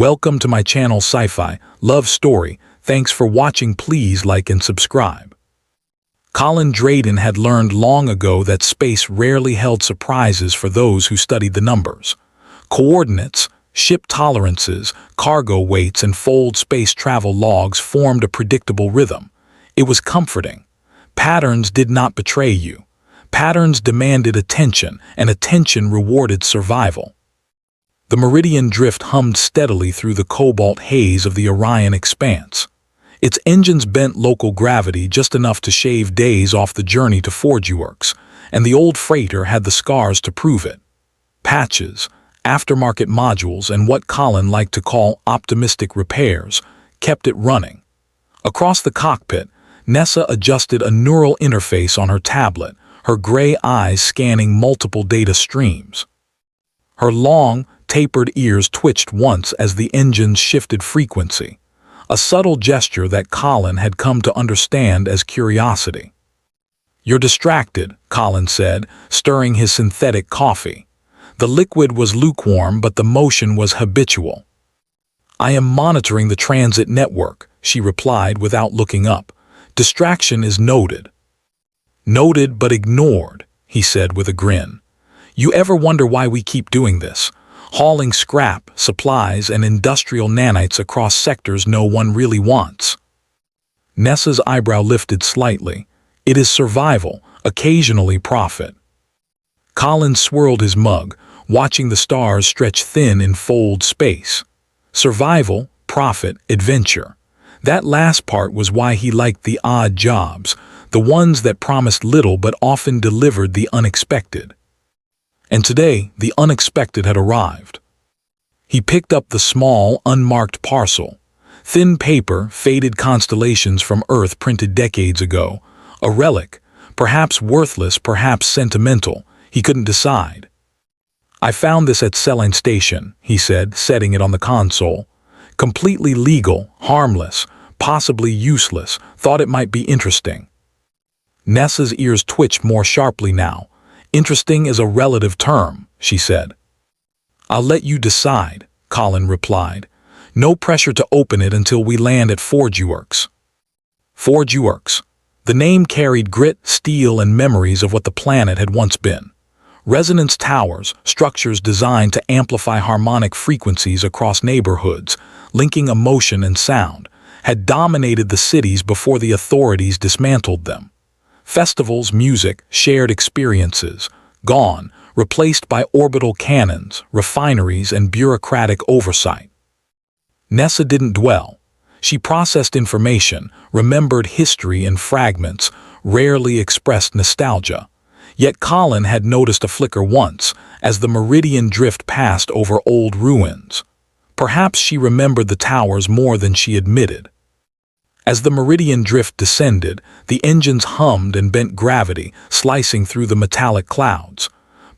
Welcome to my channel Sci-Fi Love Story. Thanks for watching. Please like and subscribe. Colin Drayden had learned long ago that space rarely held surprises for those who studied the numbers. Coordinates, ship tolerances, cargo weights, and fold space travel logs formed a predictable rhythm. It was comforting. Patterns did not betray you. Patterns demanded attention, and attention rewarded survival. The meridian drift hummed steadily through the cobalt haze of the Orion expanse. Its engines bent local gravity just enough to shave days off the journey to Forge Works, and the old freighter had the scars to prove it. Patches, aftermarket modules, and what Colin liked to call optimistic repairs kept it running. Across the cockpit, Nessa adjusted a neural interface on her tablet, her gray eyes scanning multiple data streams. Her long, tapered ears twitched once as the engines shifted frequency, a subtle gesture that Colin had come to understand as curiosity. "You're distracted," Colin said, stirring his synthetic coffee. The liquid was lukewarm, but the motion was habitual. "I am monitoring the transit network," she replied without looking up. "Distraction is noted." "Noted but ignored," he said with a grin. "You ever wonder why we keep doing this? Hauling scrap, supplies, and industrial nanites across sectors no one really wants." Nessa's eyebrow lifted slightly. "It is survival, occasionally profit." Colin swirled his mug, watching the stars stretch thin in fold space. Survival, profit, adventure. That last part was why he liked the odd jobs, the ones that promised little but often delivered the unexpected. And today, the unexpected had arrived. He picked up the small, unmarked parcel. Thin paper, faded constellations from Earth printed decades ago. A relic, perhaps worthless, perhaps sentimental. He couldn't decide. "I found this at Selene Station," he said, setting it on the console. "Completely legal, harmless, possibly useless. Thought it might be interesting." Nessa's ears twitched more sharply now. "Interesting is a relative term," she said. "I'll let you decide," Colin replied. "No pressure to open it until we land at Forge Works." Forge Works. The name carried grit, steel, and memories of what the planet had once been. Resonance towers, structures designed to amplify harmonic frequencies across neighborhoods, linking emotion and sound, had dominated the cities before the authorities dismantled them. Festivals, music, shared experiences, gone, replaced by orbital cannons, refineries, and bureaucratic oversight. Nessa didn't dwell. She processed information, remembered history in fragments, rarely expressed nostalgia. Yet Colin had noticed a flicker once, as the meridian drift passed over old ruins. Perhaps she remembered the towers more than she admitted. As the meridian drift descended, the engines hummed and bent gravity, slicing through the metallic clouds.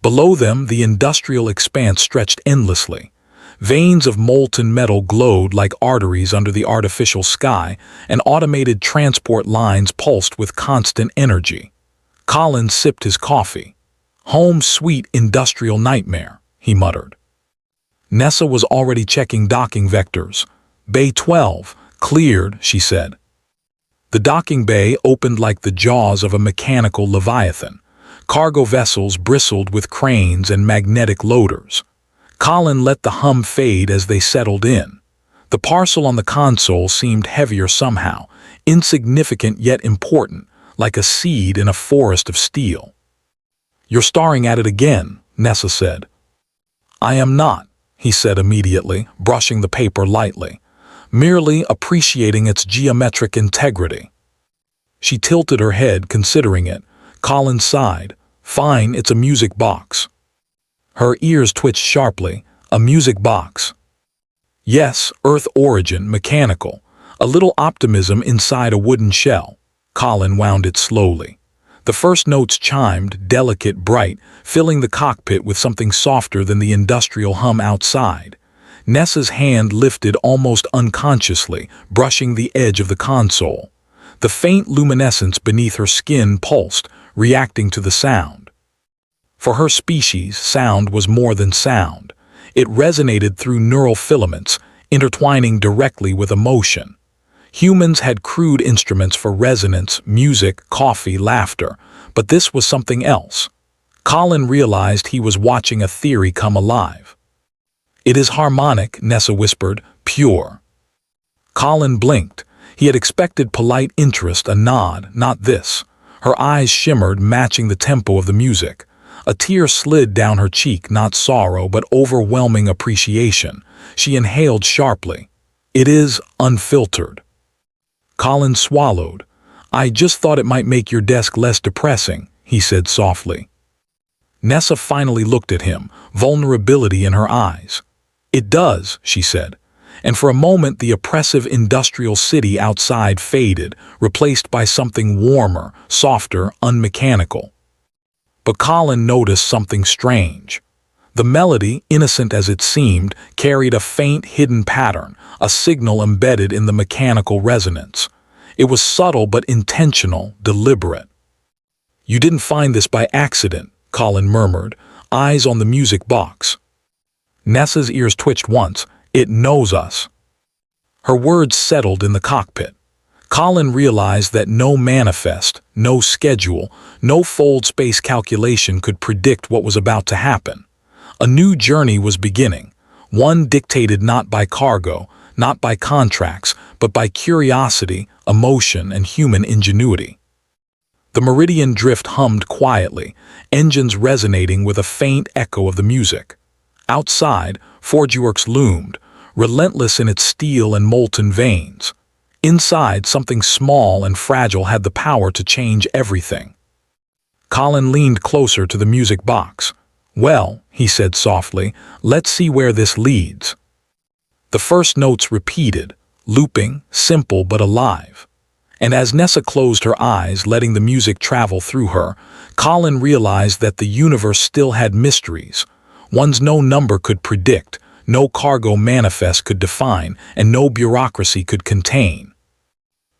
Below them, the industrial expanse stretched endlessly. Veins of molten metal glowed like arteries under the artificial sky, and automated transport lines pulsed with constant energy. Colin sipped his coffee. "Home sweet industrial nightmare," he muttered. Nessa was already checking docking vectors. "Bay 12, cleared," she said. The docking bay opened like the jaws of a mechanical leviathan. Cargo vessels bristled with cranes and magnetic loaders. Colin let the hum fade as they settled in. The parcel on the console seemed heavier somehow, insignificant yet important, like a seed in a forest of steel. "You're staring at it again," Nessa said. "I am not," he said immediately, brushing the paper lightly. "Merely appreciating its geometric integrity." She tilted her head, considering it. Colin sighed. "Fine, it's a music box." Her ears twitched sharply. "A music box?" "Yes, Earth origin, mechanical. A little optimism inside a wooden shell." Colin wound it slowly. The first notes chimed, delicate, bright, filling the cockpit with something softer than the industrial hum outside. Nessa's hand lifted almost unconsciously, brushing the edge of the console. The faint luminescence beneath her skin pulsed, reacting to the sound. For her species, sound was more than sound. It resonated through neural filaments, intertwining directly with emotion. Humans had crude instruments for resonance, music, coffee, laughter, but this was something else. Colin realized he was watching a theory come alive. "It is harmonic," Nessa whispered, "pure." Colin blinked. He had expected polite interest, a nod, not this. Her eyes shimmered, matching the tempo of the music. A tear slid down her cheek, not sorrow, but overwhelming appreciation. She inhaled sharply. "It is unfiltered." Colin swallowed. "I just thought it might make your desk less depressing," he said softly. Nessa finally looked at him, vulnerability in her eyes. "It does," she said. And for a moment the oppressive industrial city outside faded, replaced by something warmer, softer, unmechanical. But Colin noticed something strange. The melody, innocent as it seemed, carried a faint hidden pattern, a signal embedded in the mechanical resonance. It was subtle but intentional, deliberate. "You didn't find this by accident," Colin murmured, eyes on the music box. Nessa's ears twitched once. "It knows us." Her words settled in the cockpit. Colin realized that no manifest, no schedule, no fold space calculation could predict what was about to happen. A new journey was beginning, one dictated not by cargo, not by contracts, but by curiosity, emotion, and human ingenuity. The Meridian drift hummed quietly, engines resonating with a faint echo of the music. Outside, ForgeWorks loomed, relentless in its steel and molten veins. Inside, something small and fragile had the power to change everything. Colin leaned closer to the music box. "Well," he said softly, "let's see where this leads." The first notes repeated, looping, simple but alive. And as Nessa closed her eyes, letting the music travel through her, Colin realized that the universe still had mysteries, ones no number could predict, no cargo manifest could define, and no bureaucracy could contain.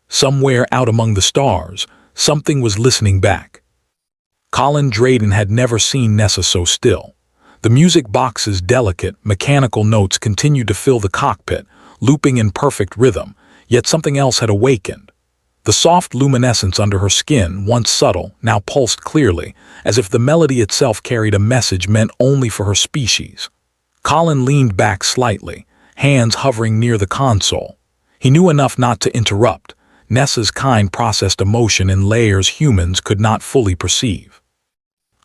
Somewhere out among the stars, something was listening back. Colin Drayden had never seen Nessa so still. The music box's delicate, mechanical notes continued to fill the cockpit, looping in perfect rhythm, yet something else had awakened. The soft luminescence under her skin, once subtle, now pulsed clearly, as if the melody itself carried a message meant only for her species. Colin leaned back slightly, hands hovering near the console. He knew enough not to interrupt. Nessa's kind processed emotion in layers humans could not fully perceive.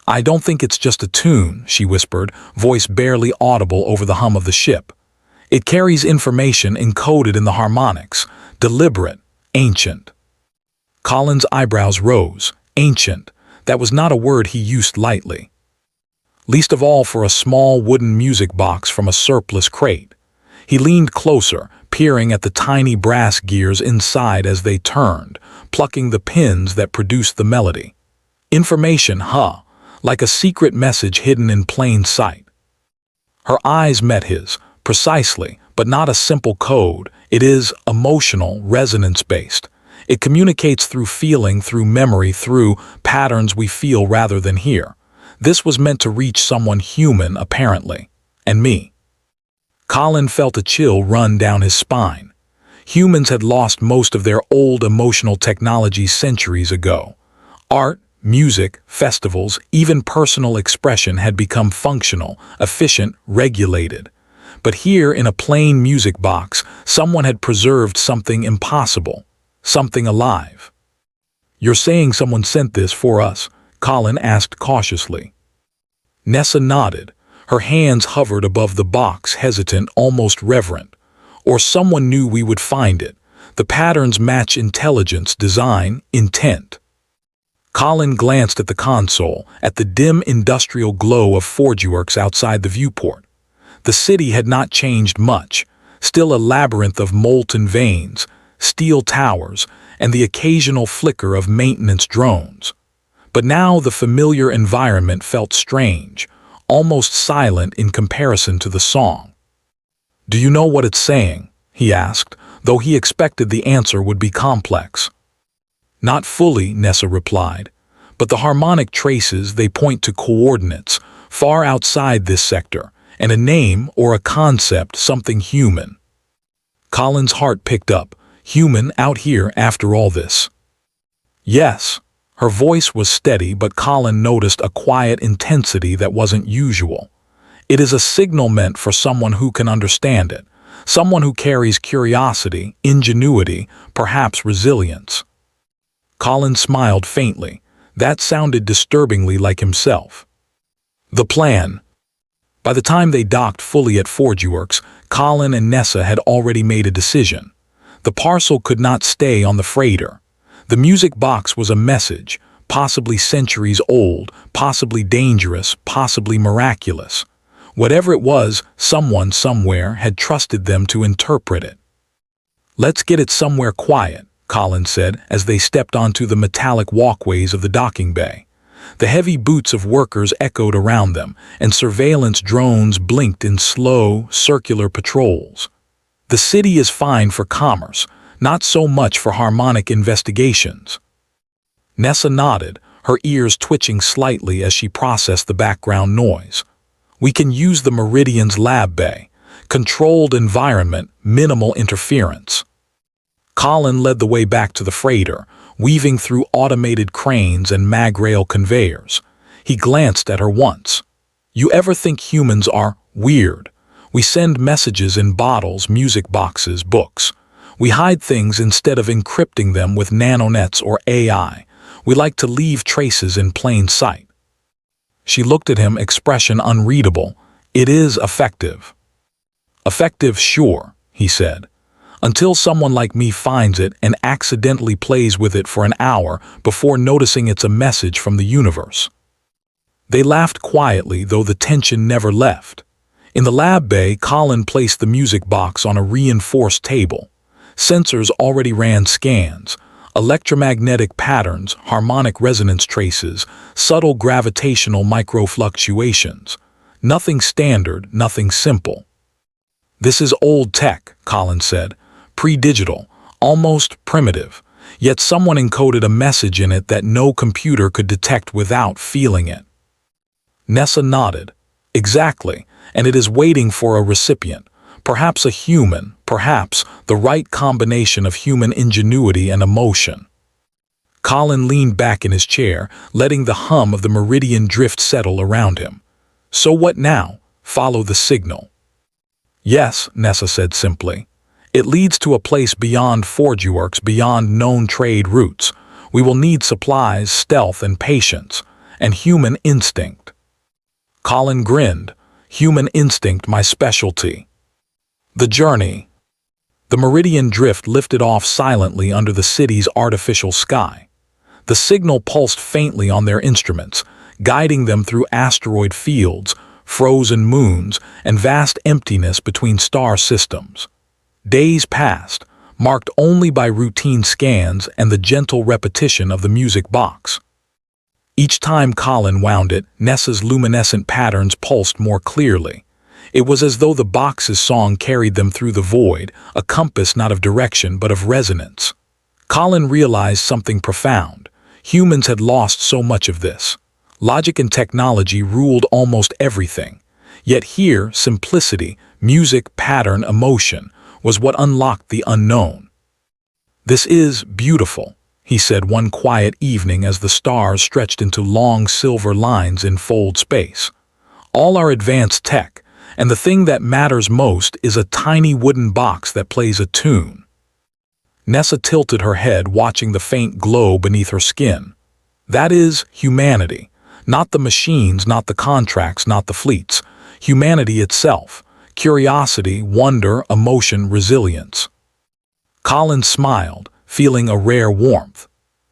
"I don't think it's just a tune," she whispered, voice barely audible over the hum of the ship. "It carries information encoded in the harmonics, deliberate, ancient." Colin's eyebrows rose. Ancient. That was not a word he used lightly. Least of all for a small wooden music box from a surplus crate. He leaned closer, peering at the tiny brass gears inside as they turned, plucking the pins that produced the melody. Information, huh? Like a secret message hidden in plain sight. Her eyes met his, precisely, but not a simple code. It is emotional, resonance-based. It communicates through feeling, through memory, through patterns we feel rather than hear. This was meant to reach someone human, apparently. And me. Colin felt a chill run down his spine. Humans had lost most of their old emotional technologies centuries ago. Art, music, festivals, even personal expression had become functional, efficient, regulated. But here in a plain music box, someone had preserved something impossible, something alive. "You're saying someone sent this for us?" Colin asked cautiously. Nessa nodded. Her hands hovered above the box, hesitant, almost reverent. "Or someone knew we would find it. The patterns match intelligence, design, intent." Colin glanced at the console, at the dim industrial glow of ForgeWorks outside the viewport. The city had not changed much, still a labyrinth of molten veins, steel towers, and the occasional flicker of maintenance drones. But now the familiar environment felt strange, almost silent in comparison to the song. "Do you know what it's saying?" he asked, though he expected the answer would be complex. "Not fully," Nessa replied, "but the harmonic traces, they point to coordinates, far outside this sector, and a name or a concept, something human." Colin's heart picked up. Human out here after all this? Yes. Her voice was steady, but Colin noticed a quiet intensity that wasn't usual. It is a signal meant for someone who can understand it, someone who carries curiosity, ingenuity, perhaps resilience. Colin smiled faintly. That sounded disturbingly like himself. The plan. By the time they docked fully at HFY, Colin and Nessa had already made a decision. The parcel could not stay on the freighter. The music box was a message, possibly centuries old, possibly dangerous, possibly miraculous. Whatever it was, someone somewhere had trusted them to interpret it. "Let's get it somewhere quiet," Colin said as they stepped onto the metallic walkways of the docking bay. The heavy boots of workers echoed around them, and surveillance drones blinked in slow, circular patrols. The city is fine for commerce, not so much for harmonic investigations. Nessa nodded, her ears twitching slightly as she processed the background noise. "We can use the Meridian's lab bay. Controlled environment, minimal interference." Colin led the way back to the freighter, weaving through automated cranes and mag-rail conveyors. He glanced at her once. "You ever think humans are weird? We send messages in bottles, music boxes, books. We hide things instead of encrypting them with nanonets or AI. We like to leave traces in plain sight." She looked at him, expression unreadable. "It is effective." "Effective, sure," he said. "Until someone like me finds it and accidentally plays with it for an hour before noticing it's a message from the universe." They laughed quietly, though the tension never left. In the lab bay, Colin placed the music box on a reinforced table. Sensors already ran scans. Electromagnetic patterns, harmonic resonance traces, subtle gravitational microfluctuations. Nothing standard, nothing simple. "This is old tech," Colin said. "Pre-digital, almost primitive. Yet someone encoded a message in it that no computer could detect without feeling it." Nessa nodded. "Exactly, and it is waiting for a recipient. Perhaps a human, perhaps the right combination of human ingenuity and emotion." Colin leaned back in his chair, letting the hum of the Meridian drift settle around him. "So what now? Follow the signal." "Yes," Nessa said simply. "It leads to a place beyond HFY, beyond known trade routes. We will need supplies, stealth, and patience, and human instinct." Colin grinned. "Human instinct, my specialty." The journey. The Meridian drift lifted off silently under the city's artificial sky. The signal pulsed faintly on their instruments, guiding them through asteroid fields, frozen moons, and vast emptiness between star systems. Days passed, marked only by routine scans and the gentle repetition of the music box. Each time Colin wound it, Nessa's luminescent patterns pulsed more clearly. It was as though the box's song carried them through the void, a compass not of direction but of resonance. Colin realized something profound. Humans had lost so much of this. Logic and technology ruled almost everything. Yet here, simplicity, music, pattern, emotion, was what unlocked the unknown. "This is beautiful," he said one quiet evening as the stars stretched into long silver lines in fold space. "All our advanced tech, and the thing that matters most is a tiny wooden box that plays a tune." Nessa tilted her head, watching the faint glow beneath her skin. "That is humanity. Not the machines, not the contracts, not the fleets. Humanity itself. Curiosity, wonder, emotion, resilience." Colin smiled, feeling a rare warmth.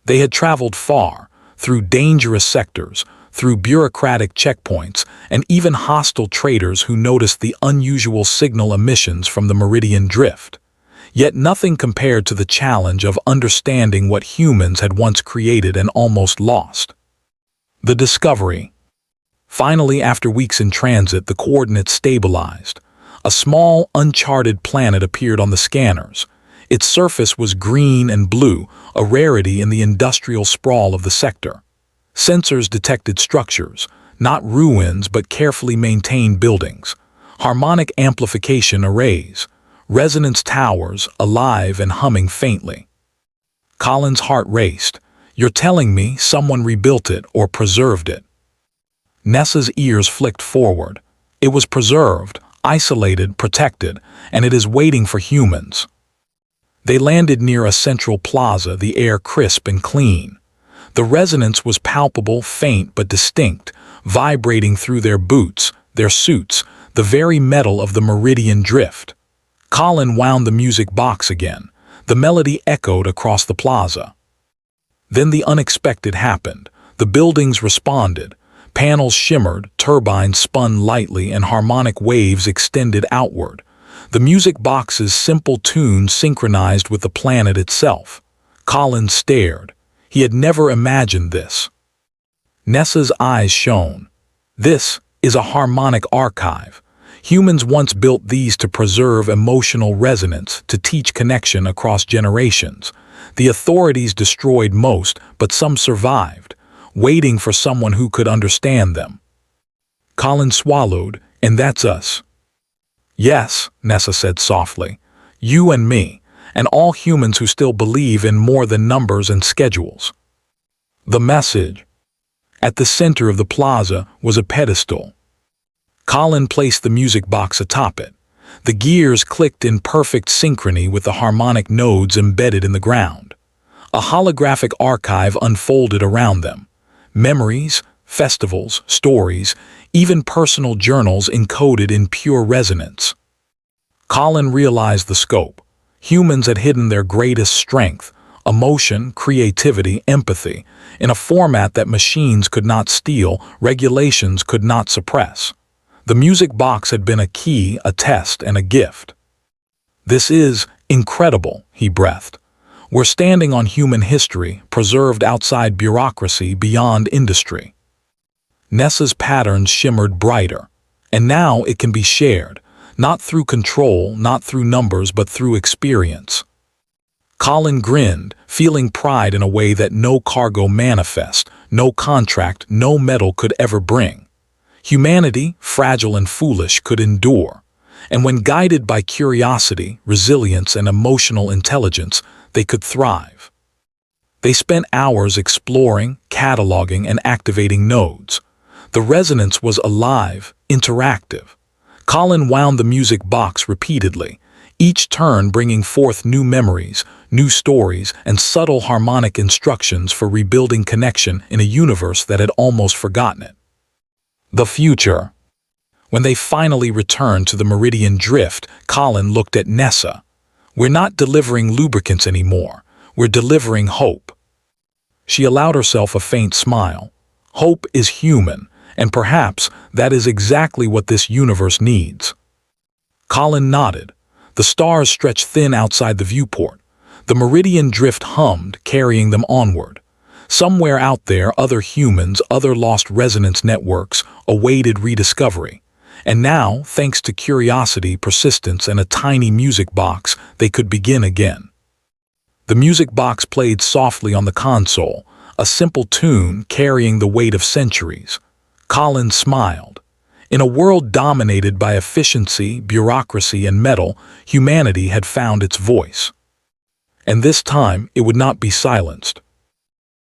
They had traveled far, through dangerous sectors, through bureaucratic checkpoints, and even hostile traders who noticed the unusual signal emissions from the Meridian drift. Yet nothing compared to the challenge of understanding what humans had once created and almost lost. The discovery. Finally, after weeks in transit, the coordinates stabilized. A small, uncharted planet appeared on the scanners. Its surface was green and blue, a rarity in the industrial sprawl of the sector. Sensors detected structures, not ruins but carefully maintained buildings, harmonic amplification arrays, resonance towers, alive and humming faintly. Colin's heart raced. You're telling me someone rebuilt it or preserved it? Nessa's ears flicked forward. It was preserved, isolated, protected, and it is waiting for humans. They landed near a central plaza, the air crisp and clean. The resonance was palpable, faint but distinct, vibrating through their boots, their suits, the very metal of the meridian drift. Colin wound the music box again. The melody echoed across the plaza. Then the unexpected happened. The buildings responded. Panels shimmered, turbines spun lightly, and harmonic waves extended outward. The music box's simple tune synchronized with the planet itself. Colin stared. He had never imagined this. Nessa's eyes shone. This is a harmonic archive. Humans once built these to preserve emotional resonance, to teach connection across generations. The authorities destroyed most, but some survived, waiting for someone who could understand them. Colin swallowed, and that's us. Yes, Nessa said softly. You and me, and all humans who still believe in more than numbers and schedules. The message. At the center of the plaza was a pedestal. Colin placed the music box atop it. The gears clicked in perfect synchrony with the harmonic nodes embedded in the ground. A holographic archive unfolded around them. Memories, festivals, stories, even personal journals encoded in pure resonance. Colin realized the scope. Humans had hidden their greatest strength, emotion, creativity, empathy, in a format that machines could not steal, regulations could not suppress. The music box had been a key, a test, and a gift. This is incredible, he breathed. We're standing on human history, preserved outside bureaucracy, beyond industry. Nessa's patterns shimmered brighter, and now it can be shared, not through control, not through numbers, but through experience. Colin grinned, feeling pride in a way that no cargo manifest, no contract, no metal could ever bring. Humanity, fragile and foolish, could endure, and when guided by curiosity, resilience, and emotional intelligence, they could thrive. They spent hours exploring, cataloging, and activating nodes. The resonance was alive, interactive. Colin wound the music box repeatedly, each turn bringing forth new memories, new stories, and subtle harmonic instructions for rebuilding connection in a universe that had almost forgotten it. The future. When they finally returned to the Meridian Drift, Colin looked at Nessa. We're not delivering lubricants anymore. We're delivering hope. She allowed herself a faint smile. Hope is human, and perhaps that is exactly what this universe needs. Colin nodded. The stars stretched thin outside the viewport. The Meridian Drift hummed, carrying them onward. Somewhere out there, other humans, other lost resonance networks, awaited rediscovery. And now, thanks to curiosity, persistence, and a tiny music box, they could begin again. The music box played softly on the console, a simple tune carrying the weight of centuries. Colin smiled. In a world dominated by efficiency, bureaucracy, and metal, humanity had found its voice. And this time, it would not be silenced.